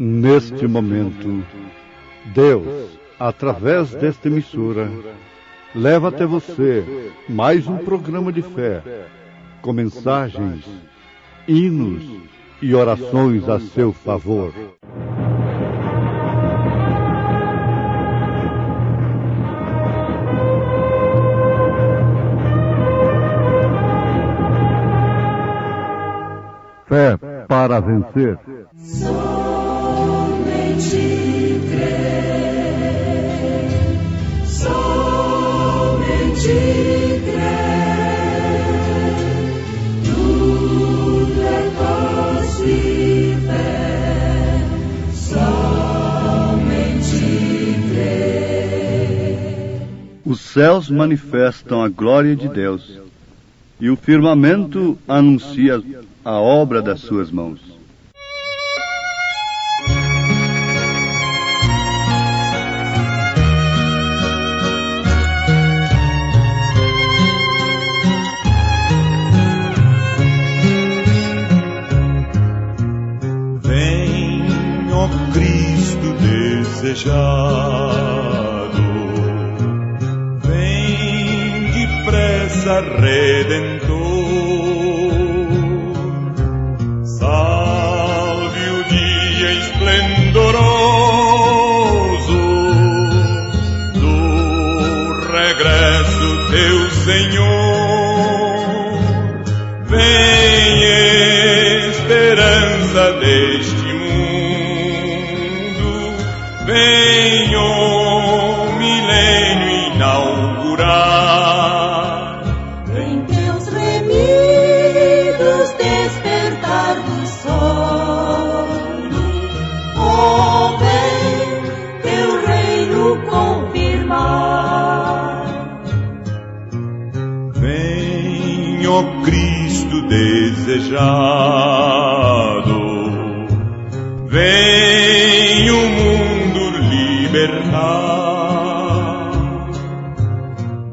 Neste momento, Deus, através desta emissora, leva até você mais um programa de fé, com mensagens, hinos e orações a seu favor. Fé para vencer. Somente crer, somente crer, tudo é fácil e fé, somente crer. Os céus manifestam a glória de Deus, e o firmamento anuncia a obra das suas mãos. Vem, ó Cristo desejado, vem depressa, Redentor. Salve o dia esplendoroso do regresso teu, Senhor. Vem, esperança deste mundo, vem o milênio inaugurar. Vem teus remidos despertar do sono, oh, vem teu reino confirmar. Vem, ó Cristo desejado, vem o mundo libertar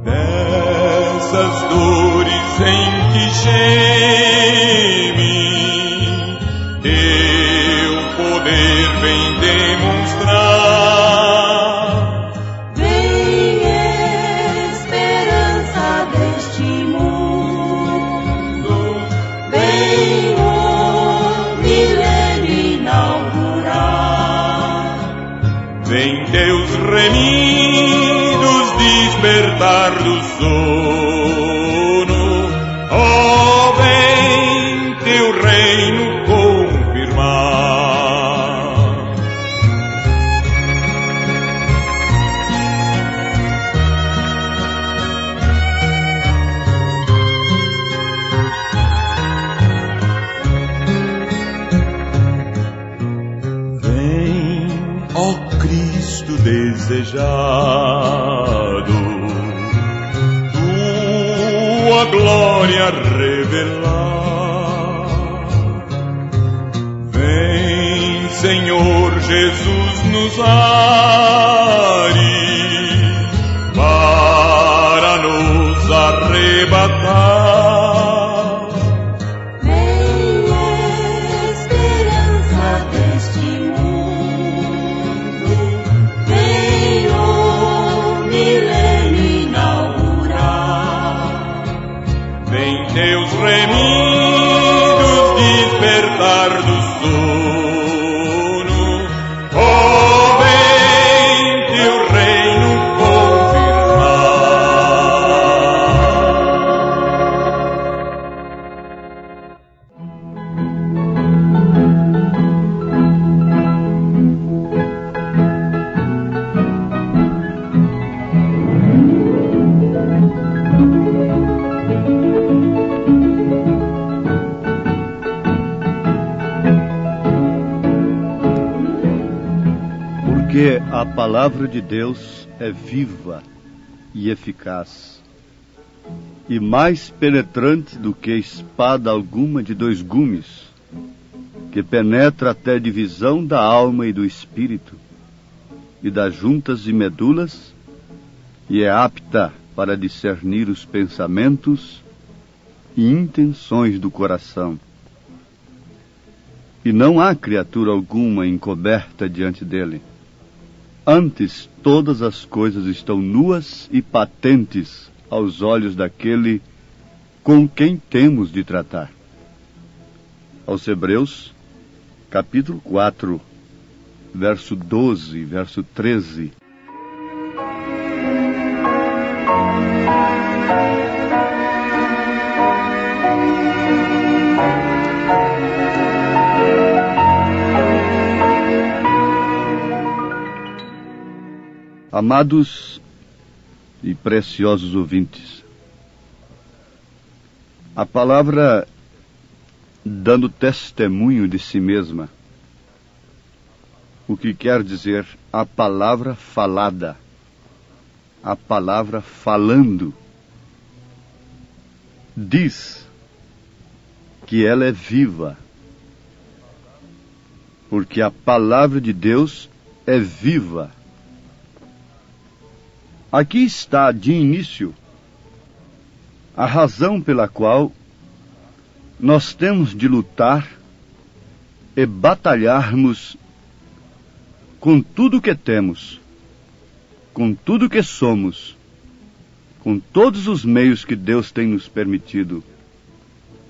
dessas dores em que geme. Teu poder vem demonstrar. Vem esperança deste mundo, vem o milênio inaugurar. Vem teus remidos despertar do sono, oh, vem teu reino confirmar. Vem, ó Cristo desejado, tua glória revelar. Vem, Senhor Jesus, nos ares para nos arrebatar. Vem esperança deste mundo, vem o milênio inaugurar. Vem teus remidos despertar do sono, oh, vem teu reino Porque a palavra de Deus é viva e eficaz, e mais penetrante do que espada alguma de dois gumes, que penetra até a divisão da alma e do espírito, e das juntas e medulas, e é apta para discernir os pensamentos e intenções do coração. e não há criatura alguma encoberta diante dele. Antes, todas as coisas estão nuas e patentes aos olhos daquele com quem temos de tratar. Aos Hebreus, capítulo 4, verso 12, verso 13. Amados e preciosos ouvintes, a palavra dando testemunho de si mesma, o que quer dizer a palavra falada, a palavra falando, diz que ela é viva, porque a palavra de Deus é viva. Aqui está, de início, a razão pela qual nós temos de lutar e batalharmos com tudo que temos, com tudo que somos, com todos os meios que Deus tem nos permitido,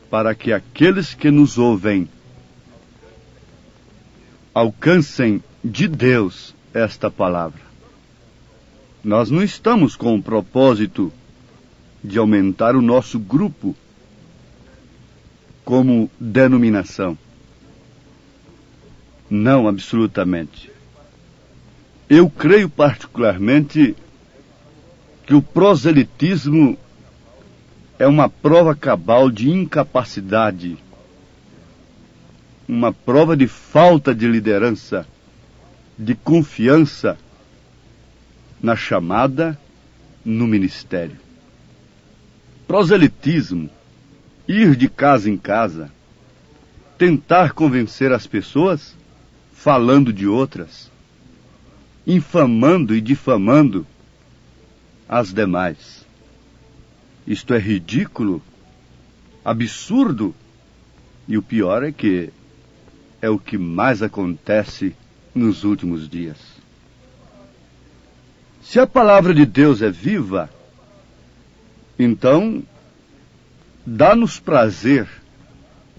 para que aqueles que nos ouvem alcancem de Deus esta palavra. Nós não estamos com o propósito de aumentar o nosso grupo como denominação. Não, absolutamente. Eu creio particularmente que o proselitismo é uma prova cabal de incapacidade, uma prova de falta de liderança, de confiança na chamada, no ministério. Proselitismo, ir de casa em casa, tentar convencer as pessoas falando de outras, infamando e difamando as demais. Isto é ridículo, absurdo, e o pior é que é o que mais acontece nos últimos dias. Se a palavra de Deus é viva, então dá-nos prazer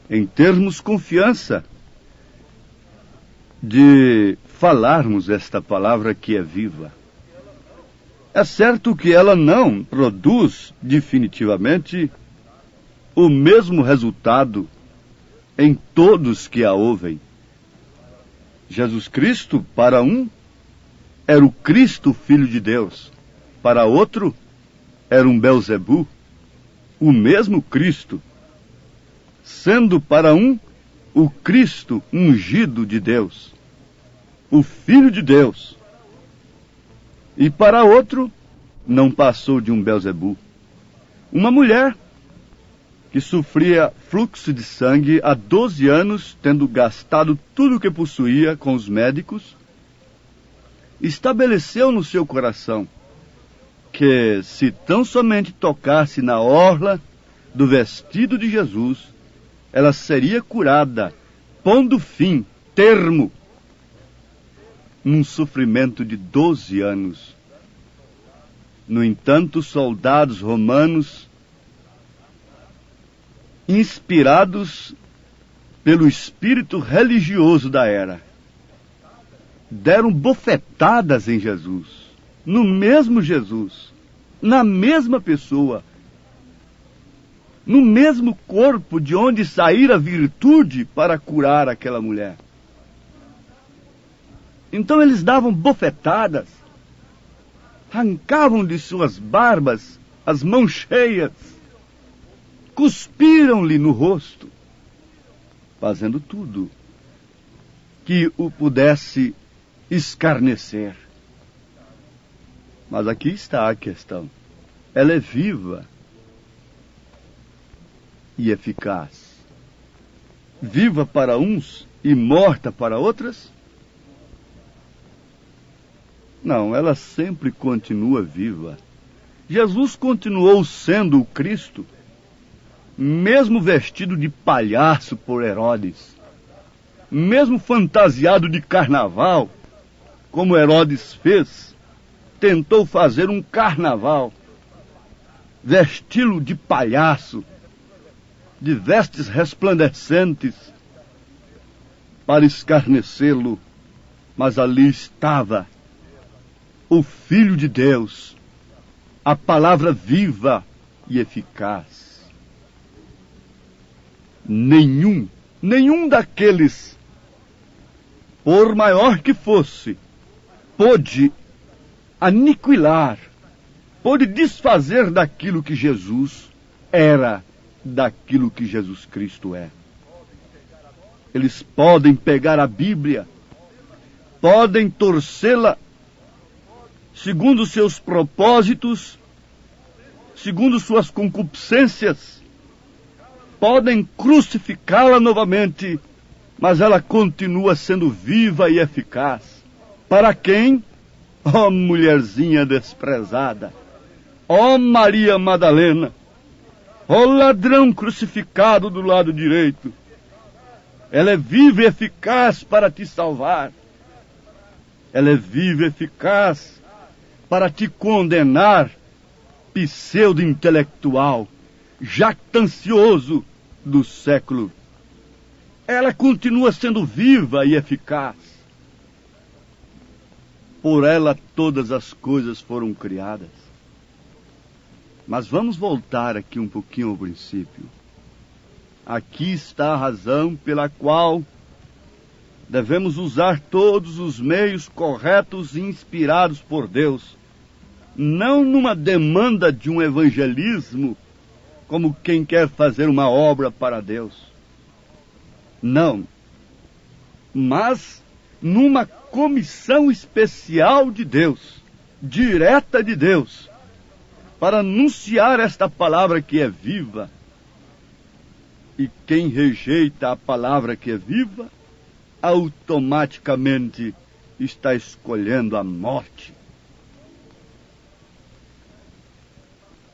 em termos confiança de falarmos esta palavra que é viva. É certo que ela não produz definitivamente o mesmo resultado em todos que a ouvem. Jesus Cristo, para um, era o Cristo, Filho de Deus. Para outro, era um Belzebu, o mesmo Cristo. Sendo para um, o Cristo ungido de Deus, o Filho de Deus. E para outro, não passou de um Belzebu. Uma mulher que sofria fluxo de sangue há 12 anos, tendo gastado tudo o que possuía com os médicos, estabeleceu no seu coração que, se tão somente tocasse na orla do vestido de Jesus, ela seria curada, pondo fim, termo, num sofrimento de 12 anos. No entanto, soldados romanos, inspirados pelo espírito religioso da era, deram bofetadas em Jesus, no mesmo Jesus, na mesma pessoa, no mesmo corpo de onde saíra a virtude para curar aquela mulher. Então eles davam bofetadas, arrancavam de suas barbas as mãos cheias, cuspiram-lhe no rosto, fazendo tudo que o pudesse escarnecer. Mas aqui está a questão. Ela é viva e eficaz. Viva para uns e morta para outras? Não, ela sempre continua viva. Jesus continuou sendo o Cristo, mesmo vestido de palhaço por Herodes, mesmo fantasiado de carnaval, como Herodes fez, tentou fazer um carnaval, vesti-lo de palhaço, de vestes resplandecentes, para escarnecê-lo, mas ali estava o Filho de Deus, a palavra viva e eficaz. Nenhum daqueles, por maior que fosse, pôde aniquilar, pôde desfazer daquilo que Jesus era, daquilo que Jesus Cristo é. Eles podem pegar a Bíblia, podem torcê-la segundo seus propósitos, segundo suas concupiscências, podem crucificá-la novamente, mas ela continua sendo viva e eficaz. Para quem? Ó mulherzinha desprezada, ó Maria Madalena, ó ladrão crucificado do lado direito. Ela é viva e eficaz para te salvar. Ela é viva e eficaz para te condenar, pseudo-intelectual, jactancioso do século. Ela continua sendo viva e eficaz. Por ela todas as coisas foram criadas. Mas vamos voltar aqui um pouquinho ao princípio. Aqui está a razão pela qual devemos usar todos os meios corretos e inspirados por Deus, não numa demanda de um evangelismo, como quem quer fazer uma obra para Deus. Não. Mas numa comissão especial de Deus, direta de Deus, para anunciar esta palavra que é viva. E quem rejeita a palavra que é viva, automaticamente está escolhendo a morte.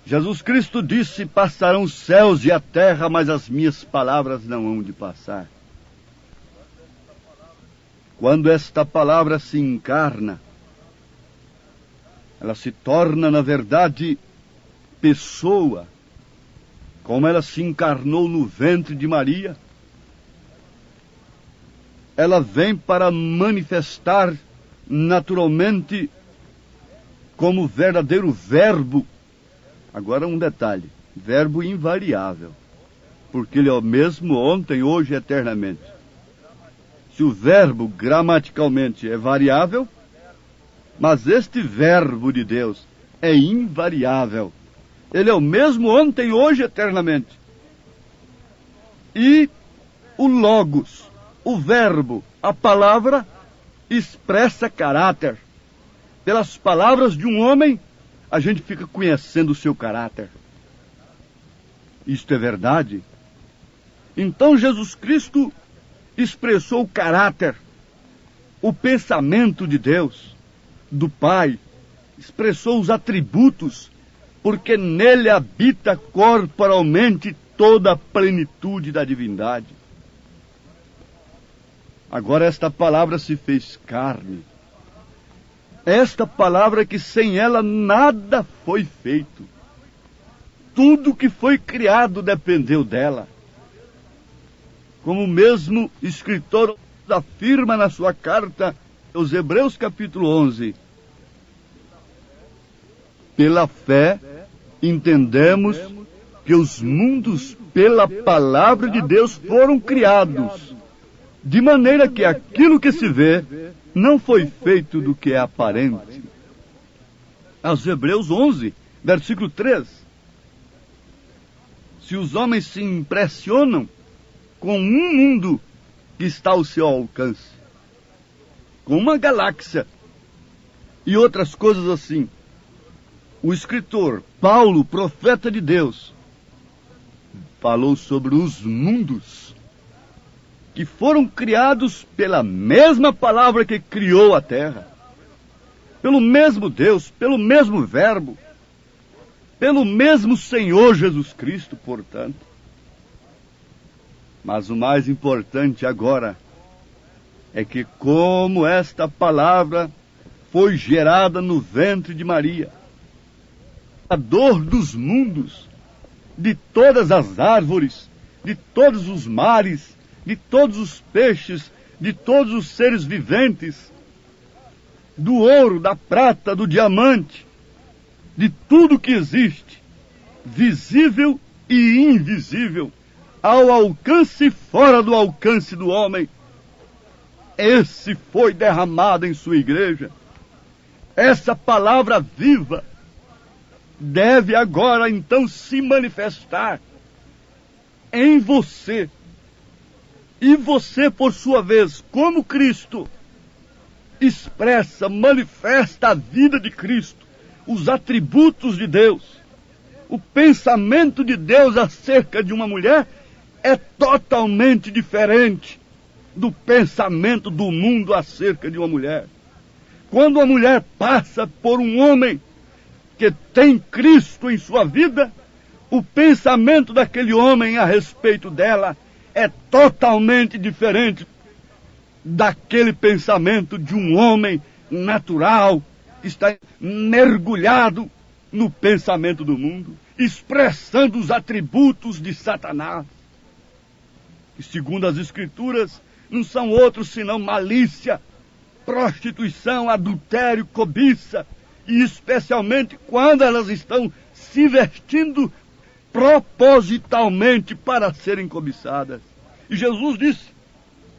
Jesus Cristo disse: passarão os céus e a terra, mas as minhas palavras não hão de passar. Quando esta palavra se encarna, ela se torna, na verdade, pessoa, como ela se encarnou no ventre de Maria. Ela vem para manifestar naturalmente como verdadeiro verbo. Agora um detalhe, verbo invariável, porque ele é o mesmo ontem, hoje e eternamente. Se o verbo gramaticalmente é variável, mas este verbo de Deus é invariável. Ele é o mesmo ontem, hoje e eternamente. E o logos, o verbo, a palavra, expressa caráter. Pelas palavras de um homem, a gente fica conhecendo o seu caráter. Isto é verdade. Então Jesus Cristo expressou o caráter, o pensamento de Deus, do Pai, expressou os atributos, porque nele habita corporalmente toda a plenitude da divindade. Agora esta palavra se fez carne. Esta palavra que sem ela nada foi feito. Tudo que foi criado dependeu dela. Como o mesmo escritor afirma na sua carta aos Hebreus capítulo 11. Pela fé, entendemos que os mundos pela palavra de Deus foram criados, de maneira que aquilo que se vê não foi feito do que é aparente. Aos Hebreus 11, versículo 3. Se os homens se impressionam com um mundo que está ao seu alcance, com uma galáxia e outras coisas assim, o escritor Paulo, profeta de Deus, falou sobre os mundos que foram criados pela mesma palavra que criou a terra, pelo mesmo Deus, pelo mesmo verbo, pelo mesmo Senhor Jesus Cristo, portanto. Mas o mais importante agora é que como esta palavra foi gerada no ventre de Maria, a dor dos mundos, de todas as árvores, de todos os mares, de todos os peixes, de todos os seres viventes, do ouro, da prata, do diamante, de tudo que existe, visível e invisível, ao alcance e fora do alcance do homem. Esse foi derramado em sua igreja. Essa palavra viva deve agora então se manifestar em você. E você, por sua vez, como Cristo, expressa, manifesta a vida de Cristo, os atributos de Deus. O pensamento de Deus acerca de uma mulher é totalmente diferente do pensamento do mundo acerca de uma mulher. Quando a mulher passa por um homem que tem Cristo em sua vida, o pensamento daquele homem a respeito dela é totalmente diferente daquele pensamento de um homem natural que está mergulhado no pensamento do mundo, expressando os atributos de Satanás. E segundo as Escrituras, não são outros senão malícia, prostituição, adultério, cobiça, e especialmente quando elas estão se vestindo propositalmente para serem cobiçadas. E Jesus disse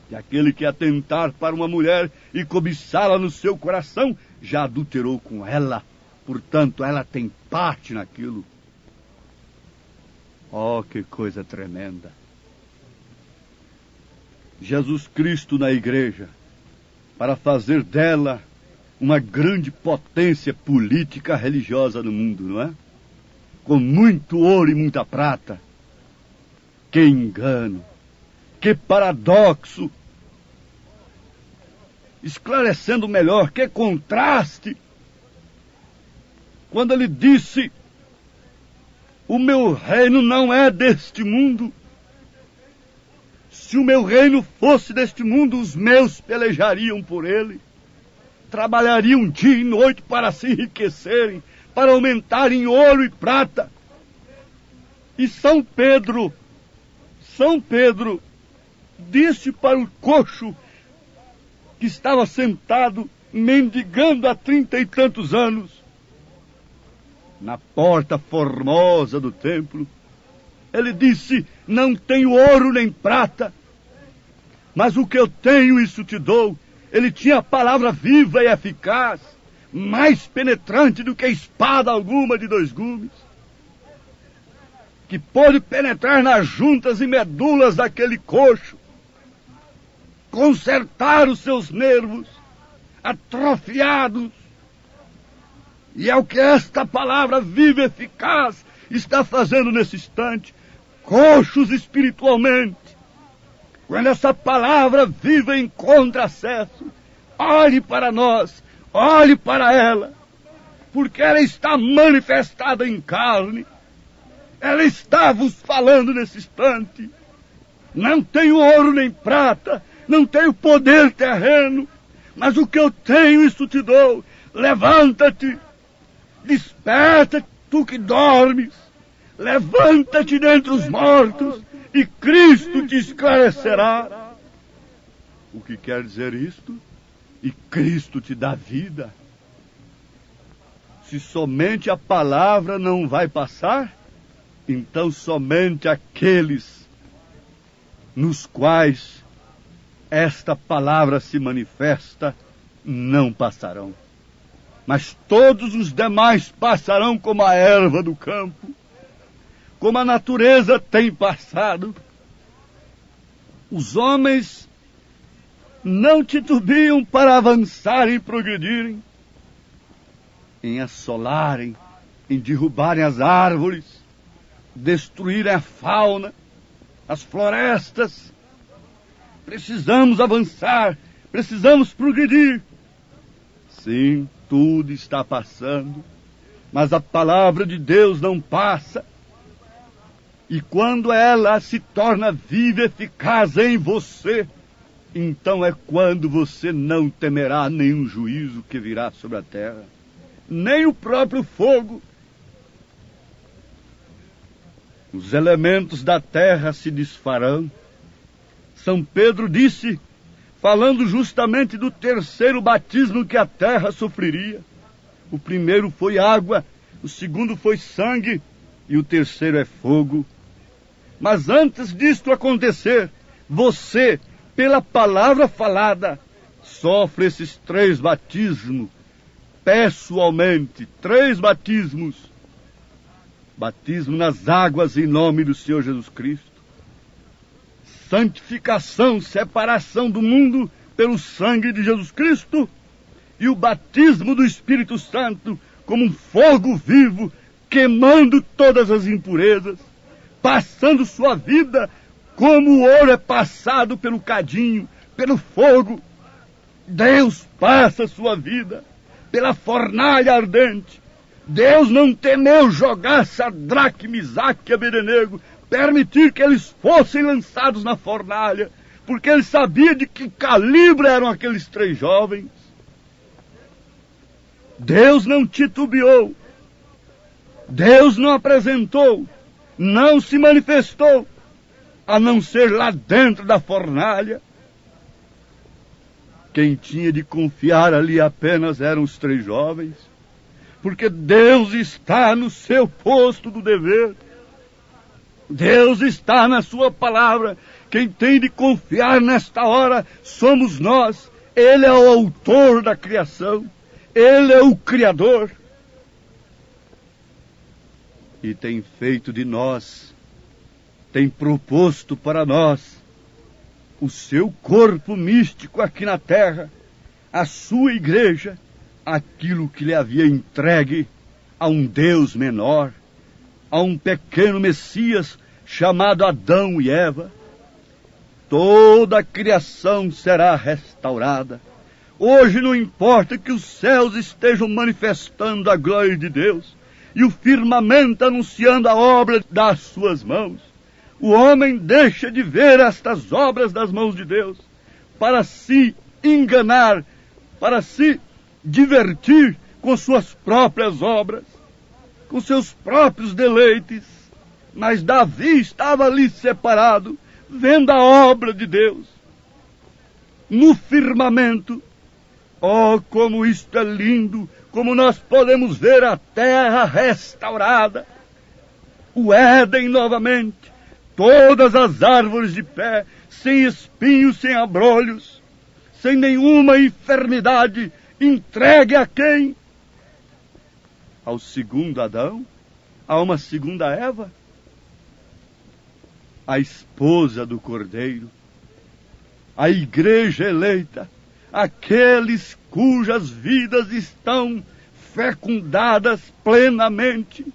que aquele que atentar para uma mulher e cobiçá-la no seu coração, já adulterou com ela. Portanto, ela tem parte naquilo. Oh, que coisa tremenda! Jesus Cristo na igreja, para fazer dela uma grande potência política religiosa no mundo, não é? Com muito ouro e muita prata. Que engano! Que paradoxo! Esclarecendo melhor, que contraste! Quando ele disse: o meu reino não é deste mundo. Se o meu reino fosse deste mundo, os meus pelejariam por ele. Trabalhariam dia e noite para se enriquecerem, para aumentarem ouro e prata. E São Pedro disse para o coxo que estava sentado, mendigando há 30 e tantos anos, na porta formosa do templo, ele disse: não tenho ouro nem prata, mas o que eu tenho, isso te dou. Ele tinha a palavra viva e eficaz, mais penetrante do que espada alguma de 2 gumes, que pôde penetrar nas juntas e medulas daquele coxo, consertar os seus nervos atrofiados. E é o que esta palavra viva e eficaz está fazendo nesse instante, coxos espiritualmente. Quando essa palavra viva encontra acesso, olhe para nós, olhe para ela, porque ela está manifestada em carne. Ela está vos falando nesse instante. Não tenho ouro nem prata, não tenho poder terreno, mas o que eu tenho, isso te dou. Levanta-te, desperta, tu que dormes, levanta-te dentre os mortos, e Cristo te esclarecerá. O que quer dizer isto? E Cristo te dá vida. Se somente a palavra não vai passar, então somente aqueles nos quais esta palavra se manifesta não passarão. Mas todos os demais passarão como a erva do campo, como a natureza tem passado. Os homens não titubeam para avançarem e progredirem, em assolarem, em derrubarem as árvores, destruírem a fauna, as florestas. Precisamos avançar, precisamos progredir. Sim, tudo está passando, mas a palavra de Deus não passa. E quando ela se torna viva e eficaz em você, então é quando você não temerá nenhum juízo que virá sobre a terra, nem o próprio fogo. Os elementos da terra se desfarão. São Pedro disse, falando justamente do terceiro batismo que a terra sofreria. O primeiro foi água, o segundo foi sangue e o terceiro é fogo. Mas antes disto acontecer, você, pela palavra falada, sofre esses 3 batismos, pessoalmente, 3 batismos. Batismo nas águas em nome do Senhor Jesus Cristo. Santificação, separação do mundo pelo sangue de Jesus Cristo. E o batismo do Espírito Santo como um fogo vivo, queimando todas as impurezas, passando sua vida como o ouro é passado pelo cadinho, pelo fogo. Deus passa sua vida pela fornalha ardente. Deus não temeu jogar Sadraque, Misaque e Abednego, permitir que eles fossem lançados na fornalha, porque ele sabia de que calibre eram aqueles 3 jovens. Deus não titubeou. Deus não apresentou, não se manifestou, a não ser lá dentro da fornalha. Quem tinha de confiar ali apenas eram os 3 jovens, porque Deus está no seu posto do dever. Deus está na sua palavra. Quem tem de confiar nesta hora somos nós. Ele é o autor da criação. Ele é o Criador. E tem feito de nós, tem proposto para nós o seu corpo místico aqui na terra, a sua igreja, aquilo que lhe havia entregue a um Deus menor, a um pequeno Messias chamado Adão e Eva. Toda a criação será restaurada. Hoje não importa que os céus estejam manifestando a glória de Deus e o firmamento anunciando a obra das suas mãos. O homem deixa de ver estas obras das mãos de Deus para se enganar, para se divertir com suas próprias obras, com seus próprios deleites. Mas Davi estava ali separado, vendo a obra de Deus no firmamento. Oh, como isto é lindo! Como nós podemos ver a terra restaurada, o Éden novamente, todas as árvores de pé, sem espinhos, sem abrolhos, sem nenhuma enfermidade, entregue a quem? Ao segundo Adão? A uma segunda Eva? A esposa do Cordeiro, a igreja eleita, aqueles cujas vidas estão fecundadas plenamente,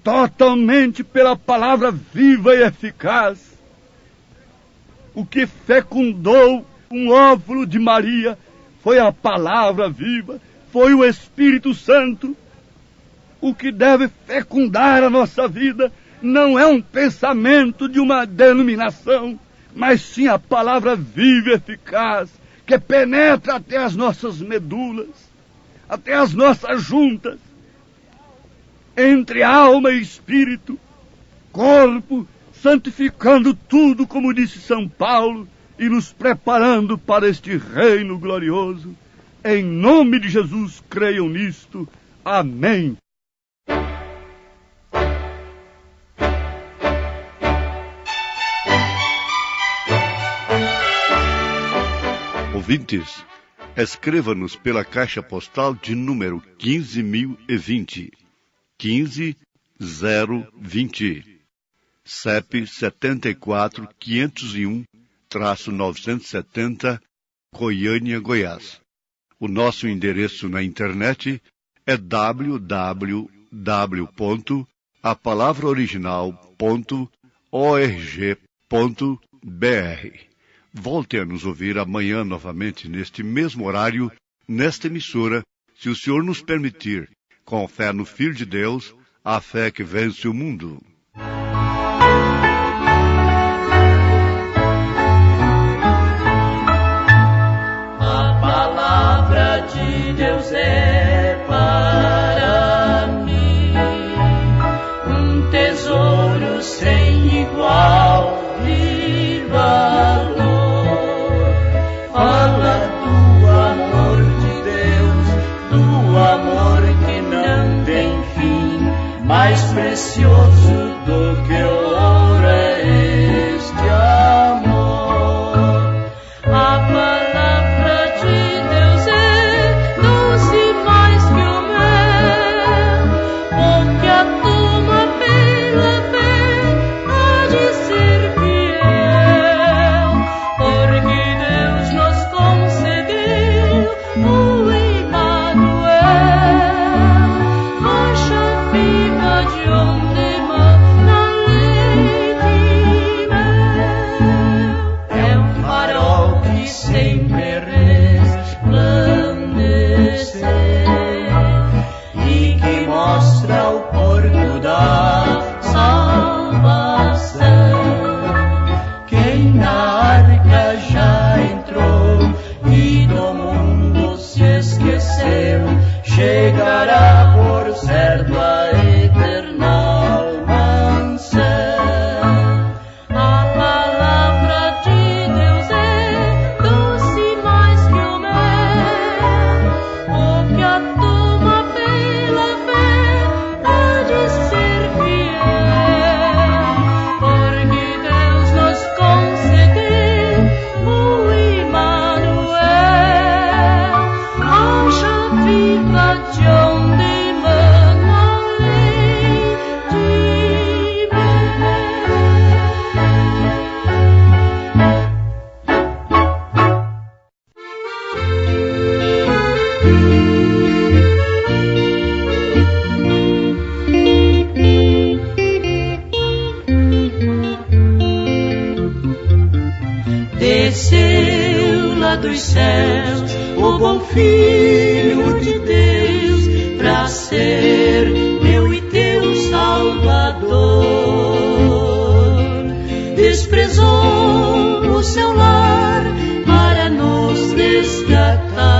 totalmente pela palavra viva e eficaz. O que fecundou um óvulo de Maria foi a palavra viva, foi o Espírito Santo. O que deve fecundar a nossa vida não é um pensamento de uma denominação, mas sim a palavra viva e eficaz, que penetra até as nossas medulas, até as nossas juntas, entre alma e espírito, corpo, santificando tudo, como disse São Paulo, e nos preparando para este reino glorioso. Em nome de Jesus, creiam nisto. Amém. Ouvintes, escreva-nos pela caixa postal de número 15.020, 15020, CEP 74.501-970, Goiânia, Goiás. O nosso endereço na internet é www.apalavraoriginal.org.br. Volte a nos ouvir amanhã novamente neste mesmo horário, nesta emissora, se o Senhor nos permitir, com fé no Filho de Deus, a fé que vence o mundo. de Deus é para mim um tesouro sem igual e valor. Fala do amor de Deus, do amor que não tem fim, mais precioso do que ouro é este amor. A palavra de Deus é doce mais que o mel, porque a toma pela fé há de ser fiel, porque Deus nos concedeu o Emmanuel, rocha viva de onde emana leite e mel. É um farol que sempre resplandece e que mostra o porto da salvação. Quem na arca já entrou e do mundo se esqueceu, chegará por certo à eternal mansão. A palavra de Deus é doce mais que o mel, porque a toma pela fé há de ser fiel, porque Deus nos concedeu o Emmanuel, rocha viva de onde emana leite e mel. Desceu lá dos céus o bom Filho de Deus pra ser meu e teu Salvador. Desprezou o seu lar para nos resgatar.